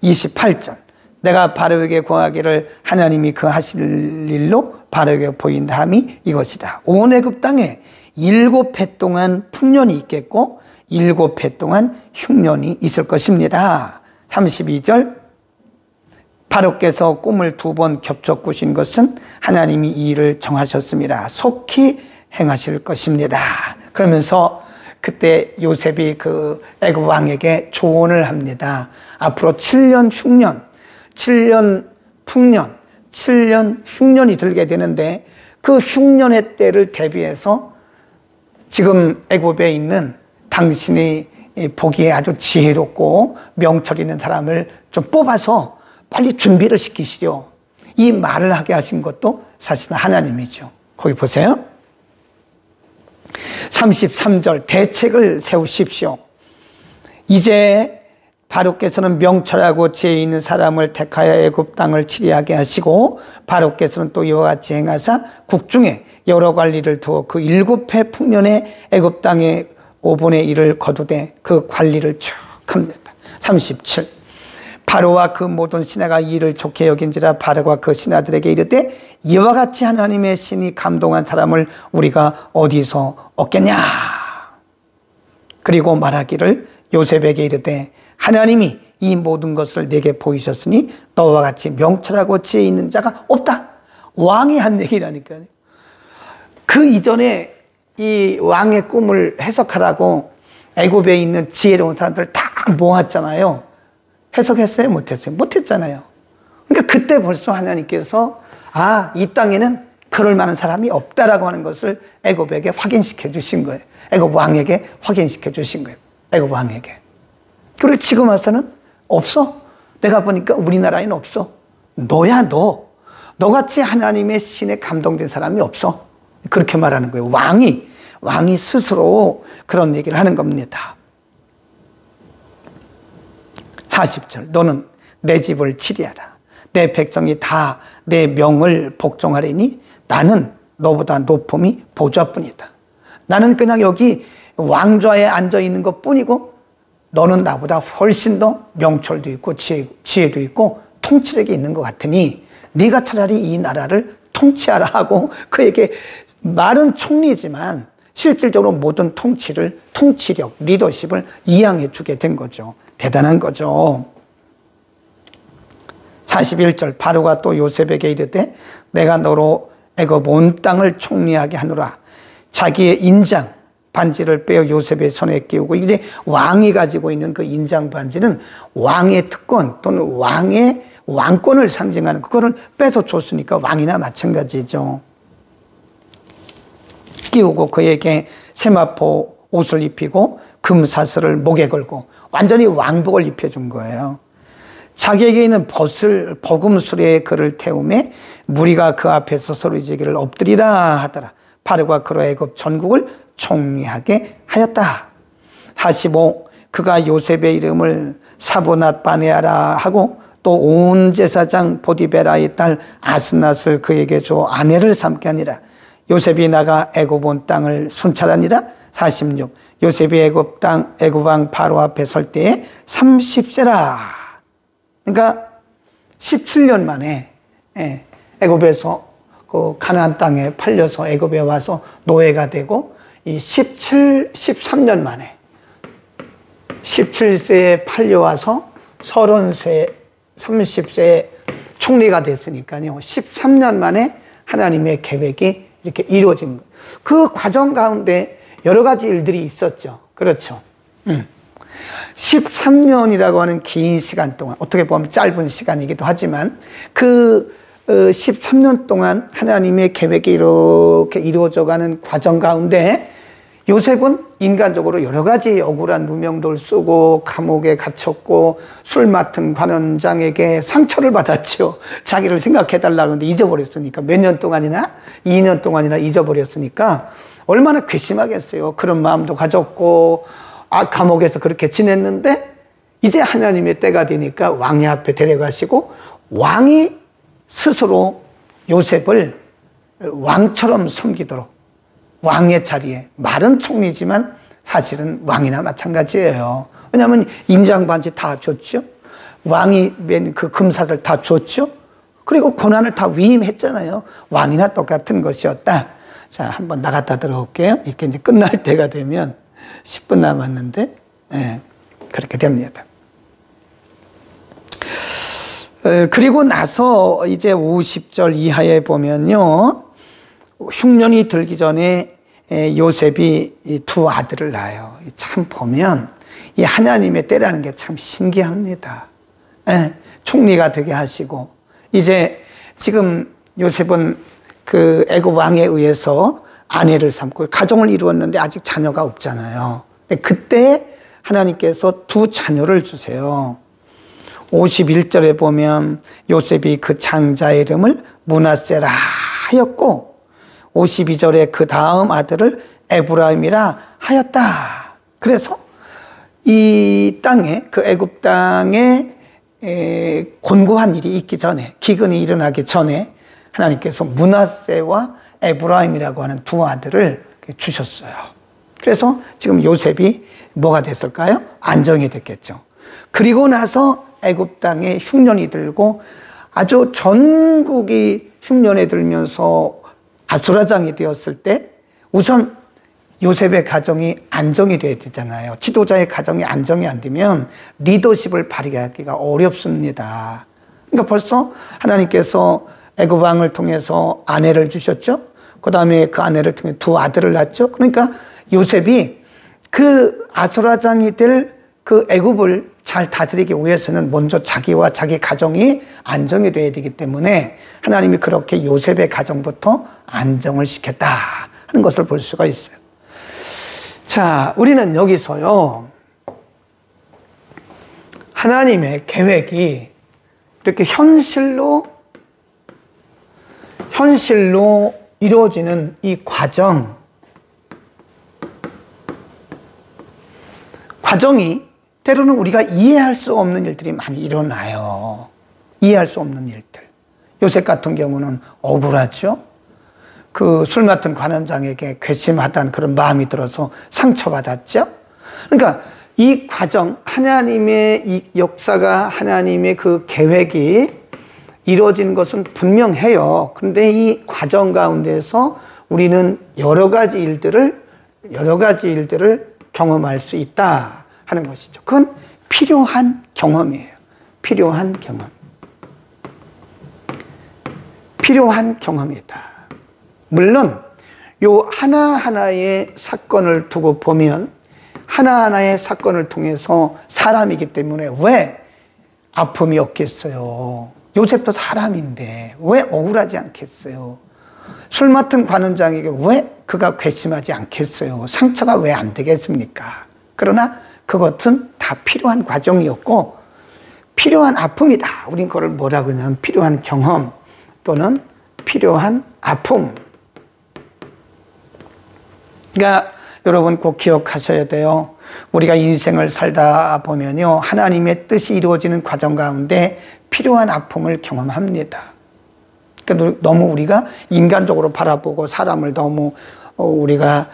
28절. 내가 바로에게 고하기를 하나님이 그 하실 일로 바로에게 보인다 함이 이것이다. 온 애굽 땅에 7해 동안 풍년이 있겠고 7해 동안 흉년이 있을 것입니다. 32절. 바로께서 꿈을 2번 겹쳐 꾸신 것은 하나님이 이 일을 정하셨습니다. 속히 행하실 것입니다. 그러면서 그때 요셉이 그 애굽 왕에게 조언을 합니다. 앞으로 7년 흉년, 7년 풍년, 7년 흉년이 들게 되는데 그 흉년의 때를 대비해서 지금 애굽에 있는 당신이 보기에 아주 지혜롭고 명철 있는 사람을 좀 뽑아서 빨리 준비를 시키시오. 이 말을 하게 하신 것도 사실은 하나님이죠. 거기 보세요. 33절 대책을 세우십시오. 이제 바로께서는 명철하고 지혜 있는 사람을 택하여 애굽 땅을 치리하게 하시고 바로께서는 또 이와 같이 행하사 국중에 여러 관리를 두어 그 7해 풍년에 애굽 땅에 5분의 1을 거두되 그 관리를 쭉 합니다. 37. 바로와 그 모든 신하가 이 일을 좋게 여긴지라 바로가 그 신하들에게 이르되 이와 같이 하나님의 신이 감동한 사람을 우리가 어디서 얻겠냐. 그리고 말하기를 요셉에게 이르되 하나님이 이 모든 것을 내게 보이셨으니 너와 같이 명철하고 지혜 있는 자가 없다. 왕이 한 얘기라니까요. 그 이전에 이 왕의 꿈을 해석하라고 애굽에 있는 지혜로운 사람들 다 모았잖아요. 해석했어요? 못했어요? 못했잖아요. 그러니까 그때 벌써 하나님께서 이 땅에는 그럴 만한 사람이 없다라고 하는 것을 애굽에게 확인시켜 주신 거예요. 애굽 왕에게 확인시켜 주신 거예요. 애굽 왕에게. 그리고 지금 와서는 없어. 내가 보니까 우리나라에는 없어. 너야 너. 너같이 하나님의 신에 감동된 사람이 없어. 그렇게 말하는 거예요. 왕이 스스로 그런 얘기를 하는 겁니다. 40절. 너는 내 집을 치리하라. 내 백성이 다 내 명을 복종하리니 나는 너보다 높음이 보좌뿐이다. 나는 그냥 여기 왕좌에 앉아 있는 것 뿐이고 너는 나보다 훨씬 더 명철도 있고 지혜도 있고 통치력이 있는 것 같으니 네가 차라리 이 나라를 통치하라 하고 그에게 말은 총리지만 실질적으로 모든 통치력, 리더십을 이양해 주게 된 거죠. 대단한 거죠. 41절. 바로가 또 요셉에게 이르되 내가 너로 애굽 온 땅을 총리하게 하노라. 자기의 인장 반지를 빼어 요셉의 손에 끼우고, 이제 왕이 가지고 있는 그 인장 반지는 왕의 특권 또는 왕의 왕권을 상징하는 그거를 빼서 줬으니까 왕이나 마찬가지죠. 끼우고 그에게 세마포 옷을 입히고 금사슬을 목에 걸고 완전히 왕복을 입혀준 거예요. 자기에게 있는 버금술에 그를 태우매 무리가 그 앞에서 소리지기를 엎드리라 하더라. 바로가 그로 애굽 전국을 총리하게 하였다. 45. 그가 요셉의 이름을 사보낫 바네아라 하고 또 온 제사장 보디베라의 딸 아스낫을 그에게 줘 아내를 삼게 하니라. 요셉이 나가 애굽 온 땅을 순찰하니라. 46. 요셉이 애굽 왕 바로 앞에 설 때에 30세라. 그러니까 17년 만에 애굽에서 그 가나안 땅에 팔려서 애굽에 와서 노예가 되고 이 13년 만에 17세에 팔려와서 30세, 30세에 총리가 됐으니까요. 13년 만에 하나님의 계획이 이렇게 이루어진 거예요. 그 과정 가운데 여러 가지 일들이 있었죠. 그렇죠. 13년이라고 하는 긴 시간 동안, 어떻게 보면 짧은 시간이기도 하지만 그 13년 동안 하나님의 계획이 이렇게 이루어져가는 과정 가운데 요셉은 인간적으로 여러 가지 억울한 누명도를 쓰고 감옥에 갇혔고 술 맡은 관원장에게 상처를 받았죠. 자기를 생각해달라고 하는데 잊어버렸으니까. 몇 년 동안이나 2년 동안이나 잊어버렸으니까 얼마나 괘씸하겠어요. 그런 마음도 가졌고 감옥에서 그렇게 지냈는데 이제 하나님의 때가 되니까 왕의 앞에 데려가시고 왕이 스스로 요셉을 왕처럼 섬기도록 왕의 자리에, 말은 총리지만 사실은 왕이나 마찬가지예요. 왜냐하면 인장반지 다 줬죠. 왕이 맨 그 금삭을 다 줬죠. 그리고 고난을 다 위임했잖아요. 왕이나 똑같은 것이었다. 자, 한번 나갔다 들어올게요. 이렇게 이제 끝날 때가 되면 10분 남았는데, 그렇게 됩니다. 그리고 나서 이제 50절 이하에 보면요. 흉년이 들기 전에 요셉이 두 아들을 낳아요. 참 보면 이 하나님의 때라는 게 참 신기합니다. 총리가 되게 하시고 이제 지금 요셉은 그 애굽 왕에 의해서 아내를 삼고 가정을 이루었는데 아직 자녀가 없잖아요. 그때 하나님께서 두 자녀를 주세요. 51절에 보면 요셉이 그 장자의 이름을 므낫세라 하였고 52절에 그 다음 아들을 에브라임이라 하였다. 그래서 이 땅에, 그 애굽 땅에 곤고한 일이 있기 전에, 기근이 일어나기 전에 하나님께서 므낫세와 에브라임이라고 하는 두 아들을 주셨어요. 그래서 지금 요셉이 뭐가 됐을까요? 안정이 됐겠죠. 그리고 나서 애굽 땅에 흉년이 들고 아주 전국이 흉년에 들면서 아수라장이 되었을 때 우선 요셉의 가정이 안정이 돼야 되잖아요. 지도자의 가정이 안정이 안 되면 리더십을 발휘하기가 어렵습니다. 그러니까 벌써 하나님께서 애굽 왕을 통해서 아내를 주셨죠. 그 다음에 그 아내를 통해 두 아들을 낳았죠. 그러니까 요셉이 그 아수라장이 될 그 애굽을 잘 다스리기 위해서는 먼저 자기와 자기 가정이 안정이 돼야 되기 때문에 하나님이 그렇게 요셉의 가정부터 안정을 시켰다 하는 것을 볼 수가 있어요. 자, 우리는 여기서요, 하나님의 계획이 이렇게 현실로 이루어지는 이 과정이 때로는 우리가 이해할 수 없는 일들이 많이 일어나요. 이해할 수 없는 일들. 요셉 같은 경우는 억울하죠. 그 술 맡은 관원장에게 괘씸하다는 그런 마음이 들어서 상처받았죠. 그러니까 이 과정, 하나님의 이 역사가, 하나님의 그 계획이 이루어진 것은 분명해요. 그런데 이 과정 가운데서 우리는 여러 가지 일들을 경험할 수 있다 하는 것이죠. 그건 필요한 경험이에요. 필요한 경험이다. 물론 요 하나하나의 사건을 두고 보면 하나하나의 사건을 통해서 사람이기 때문에 왜 아픔이 없겠어요? 요셉도 사람인데 왜 억울하지 않겠어요? 술 맡은 관원장에게 왜 그가 괘씸하지 않겠어요? 상처가 왜 안 되겠습니까? 그러나 그것은 다 필요한 과정이었고 필요한 아픔이다. 우린 그걸 뭐라고 하냐면 필요한 경험 또는 필요한 아픔. 그러니까 여러분 꼭 기억하셔야 돼요. 우리가 인생을 살다 보면요, 하나님의 뜻이 이루어지는 과정 가운데 필요한 아픔을 경험합니다. 그러니까 너무 우리가 인간적으로 바라보고 사람을 너무 우리가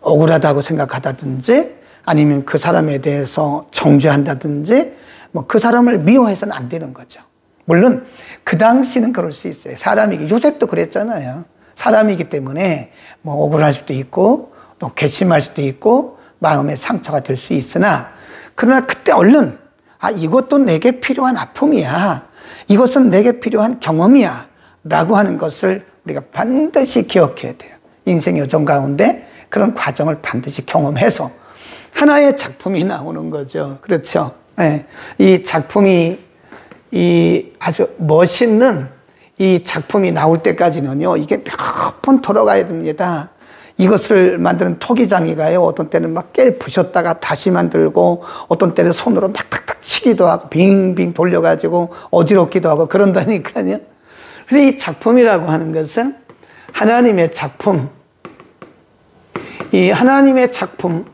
억울하다고 생각하다든지 아니면 그 사람에 대해서 정죄한다든지 뭐 그 사람을 미워해서는 안 되는 거죠. 물론 그 당시는 그럴 수 있어요. 요셉도 그랬잖아요. 사람이기 때문에 뭐 억울할 수도 있고 또 괘씸할 수도 있고 마음의 상처가 될 수 있으나, 그러나 그때 얼른 이것도 내게 필요한 아픔이야, 이것은 내게 필요한 경험이야 라고 하는 것을 우리가 반드시 기억해야 돼요. 인생 여정 가운데 그런 과정을 반드시 경험해서 하나의 작품이 나오는 거죠. 그렇죠? 네. 이 작품이 아주 멋있는 이 작품이 나올 때까지는요, 이게 몇 번 돌아가야 됩니다. 이것을 만드는 토기장이가요, 어떤 때는 막 부셨다가 다시 만들고, 어떤 때는 손으로 막 탁탁 치기도 하고, 빙빙 돌려가지고 어지럽기도 하고 그런다니까요. 그래서 이 작품이라고 하는 것은 하나님의 작품, 이 하나님의 작품,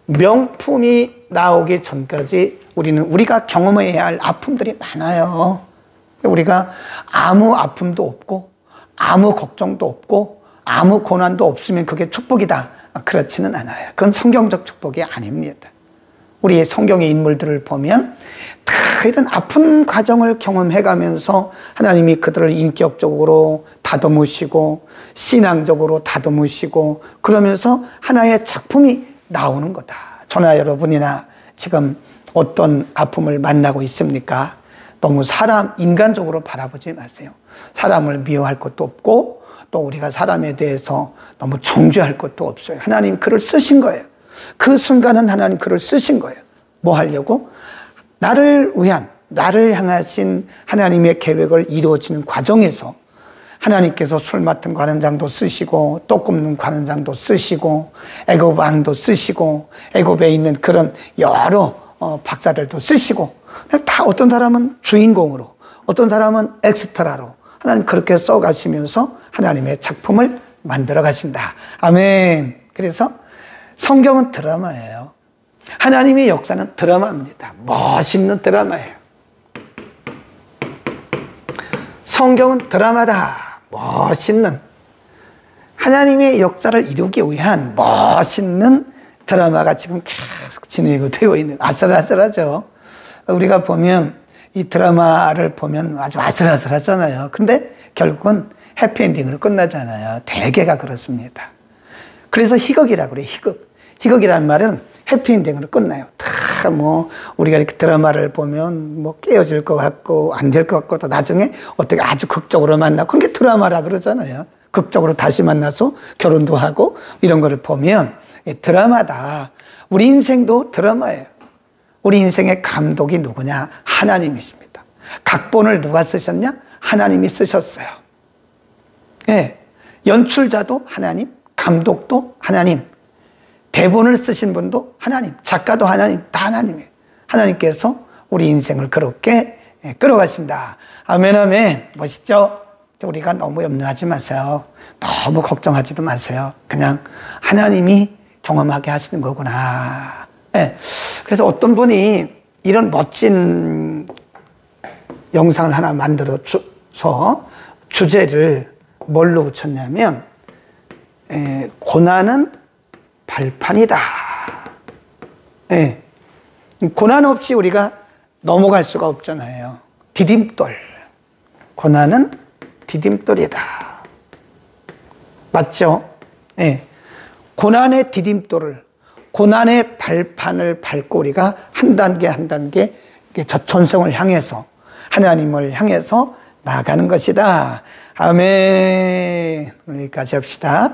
명품이 나오기 전까지 우리가 경험해야 할 아픔들이 많아요. 우리가 아무 아픔도 없고, 아무 걱정도 없고, 아무 고난도 없으면 그게 축복이다, 그렇지는 않아요. 그건 성경적 축복이 아닙니다. 우리 성경의 인물들을 보면 다 이런 아픈 과정을 경험해가면서 하나님이 그들을 인격적으로 다듬으시고 신앙적으로 다듬으시고 그러면서 하나의 작품이 나오는 거다. 저나 여러분이나 지금 어떤 아픔을 만나고 있습니까? 너무 인간적으로 바라보지 마세요. 사람을 미워할 것도 없고 또 우리가 사람에 대해서 너무 정죄할 것도 없어요. 하나님 그를 쓰신 거예요. 그 순간은 하나님 그를 쓰신 거예요. 뭐 하려고? 나를 향하신 하나님의 계획을 이루어지는 과정에서 하나님께서 술 맡은 관원장도 쓰시고 떡 굽는 관원장도 쓰시고 애굽 왕도 쓰시고 애굽에 있는 그런 여러 박사들도 쓰시고, 다 어떤 사람은 주인공으로, 어떤 사람은 엑스트라로 하나님 그렇게 써가시면서 하나님의 작품을 만들어 가신다. 아멘. 그래서 성경은 드라마예요. 하나님의 역사는 드라마입니다. 멋있는 드라마예요. 성경은 드라마다. 멋있는 하나님의 역사를 이루기 위한 멋있는 드라마가 지금 계속 진행이 되고 있는, 아슬아슬하죠. 우리가 보면 이 드라마를 보면 아주 아슬아슬하잖아요. 근데 결국은 해피엔딩으로 끝나잖아요. 대개가 그렇습니다. 그래서 희극이라고 그래요. 희극이라는 말은 해피엔딩으로 끝나요. 다 우리가 이렇게 드라마를 보면 깨어질 것 같고 안 될 것 같고 또 나중에 어떻게 아주 극적으로 만나고, 그런 게 드라마라 그러잖아요. 극적으로 다시 만나서 결혼도 하고 이런 거를 보면 드라마다. 우리 인생도 드라마예요. 우리 인생의 감독이 누구냐? 하나님이십니다. 각본을 누가 쓰셨냐? 하나님이 쓰셨어요. 예. 연출자도 하나님, 감독도 하나님, 대본을 쓰신 분도 하나님, 작가도 하나님, 다 하나님이에요. 하나님께서 우리 인생을 그렇게 끌어가신다. 아멘, 아멘. 멋있죠? 우리가 너무 염려하지 마세요. 너무 걱정하지도 마세요. 그냥 하나님이 경험하게 하시는 거구나. 네. 그래서 어떤 분이 이런 멋진 영상을 하나 만들어서 주제를 뭘로 붙였냐면, 고난은 발판이다. 네. 고난 없이 우리가 넘어갈 수가 없잖아요. 디딤돌. 고난은 디딤돌이다. 맞죠? 네. 고난의 디딤돌을, 고난의 발판을 밟고 우리가 한 단계 한 단계 전성을 향해서, 하나님을 향해서 나아가는 것이다. 아멘. 여기까지 합시다.